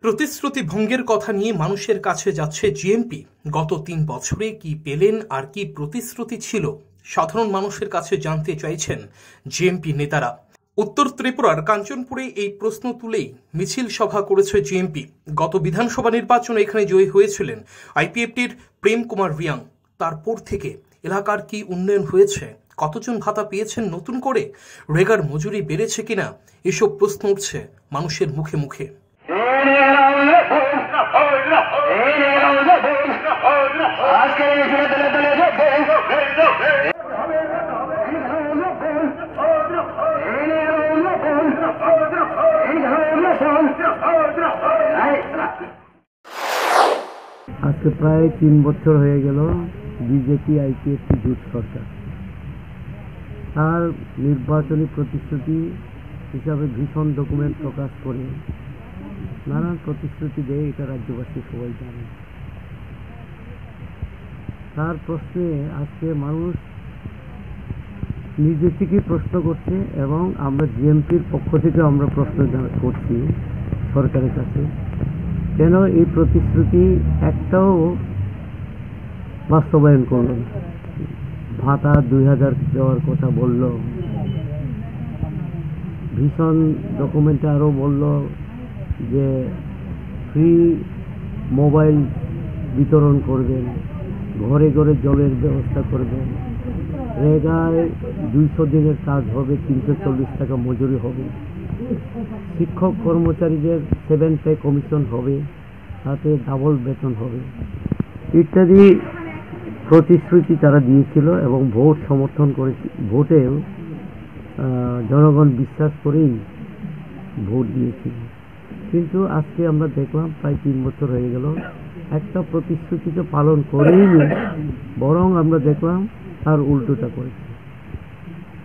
প্রতিশ্রুতি ভঙ্গের কথা নিয়ে মানুষের কাছে যাচ্ছে জিএমপি। গত ৩ বছরে কি পেলেন আর কি প্রতিশ্রুতি ছিল, সাধারণ মানুষের কাছে জানতে চাইছেন জিএমপি নেতারা। উত্তর ত্রিপুরার কাঞ্চনপুরে এই প্রশ্ন তুলেই মিছিল সভা করেছে জিএমপি। গত বিধানসভা নির্বাচনে এখানে জয়ী হয়েছিলেন আইপিএফটির প্রেম কুমার রিয়াং। তারপর থেকে এলাকার কি উন্নয়ন হয়েছে, কতজন ভাতা পেয়েছেন নতুন করে, রেগার মজুরি বেড়েছে কিনা, এসব প্রশ্ন উঠছে মানুষের মুখে মুখে। আজকে প্রায় ৩ বছর হয়ে গেল বিজেপি আইপিএফটি জোট সরকার। তার নির্বাচনী প্রতিশ্রুতি হিসাবে ভীষণ ডকুমেন্ট প্রকাশ করে নানান প্রতিশ্রুতি দেয়, এটা রাজ্যবাসী সবাই জানে। তার প্রশ্নে আজকে মানুষ নিজে থেকেই প্রশ্ন করছে এবং আমরা জিএমপির পক্ষ থেকে আমরা প্রশ্ন করছি সরকারের কাছে, কেন এই প্রতিশ্রুতি একটাও বাস্তবায়ন করল না। ভাতা ২,০০০ দেওয়ার কথা বলল, ভীষণ ডকুমেন্টে আরও বলল যে ফ্রি মোবাইল বিতরণ করবেন, ঘরে ঘরে জলের ব্যবস্থা করবেন, রেগায় ২০০ দিনের কাজ হবে, ৩৪০ টাকা মজুরি হবে, শিক্ষক কর্মচারীদের 7 পে কমিশন হবে, তাতে ডাবল বেতন হবে ইত্যাদি প্রতিশ্রুতি তারা দিয়েছিল এবং ভোট সমর্থন করেছে। ভোটেও জনগণ বিশ্বাস করেই ভোট দিয়েছিল। কিন্তু আজকে আমরা দেখলাম প্রায় ৩ বছর হয়ে গেল, একটা প্রতিশ্রুতি তো পালন করেইনি, বরং আমরা দেখলাম তার উল্টোটা করেছে।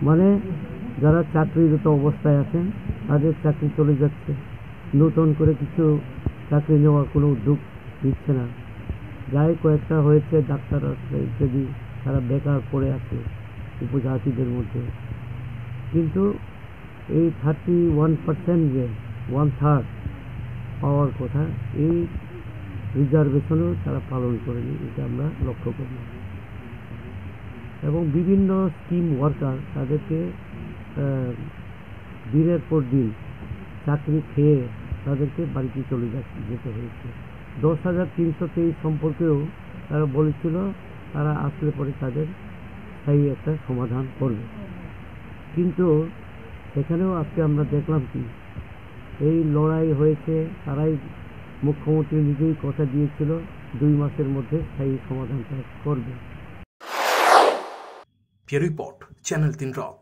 মানে যারা চাকরিরত অবস্থায় আছেন তাদের চাকরি চলে যাচ্ছে, নতুন করে কিছু চাকরি নেওয়ার কোনো উদ্যোগ নিচ্ছে না। যাই কয়েকটা হয়েছে ডাক্তার ইত্যাদি, তারা বেকার পড়ে আছে উপজাতিদের মধ্যে। কিন্তু এই 31% যে 1/3 পাওয়ার কথা, এই রিজার্ভেশনও তারা পালন করেনি, এটা আমরা লক্ষ্য করি। এবং বিভিন্ন স্কিম ওয়ার্কার তাদেরকে দিনের পর দিন চাকরি খেয়ে তাদেরকে বাড়িতে চলে যেতে হয়েছে। 10,323 সম্পর্কেও তারা বলেছিল তারা আসলে পরে তাদের স্থায়ী একটা সমাধান করবে, কিন্তু সেখানেও আজকে আমরা দেখলাম কি এই লড়াই হয়েছে। তারাই মুখ্যমন্ত্রী নিজেই কথা দিয়েছিল 2 মাসের মধ্যে স্থায়ী সমাধানটা করবে। রিপোর্ট চ্যানেল 3 রাত।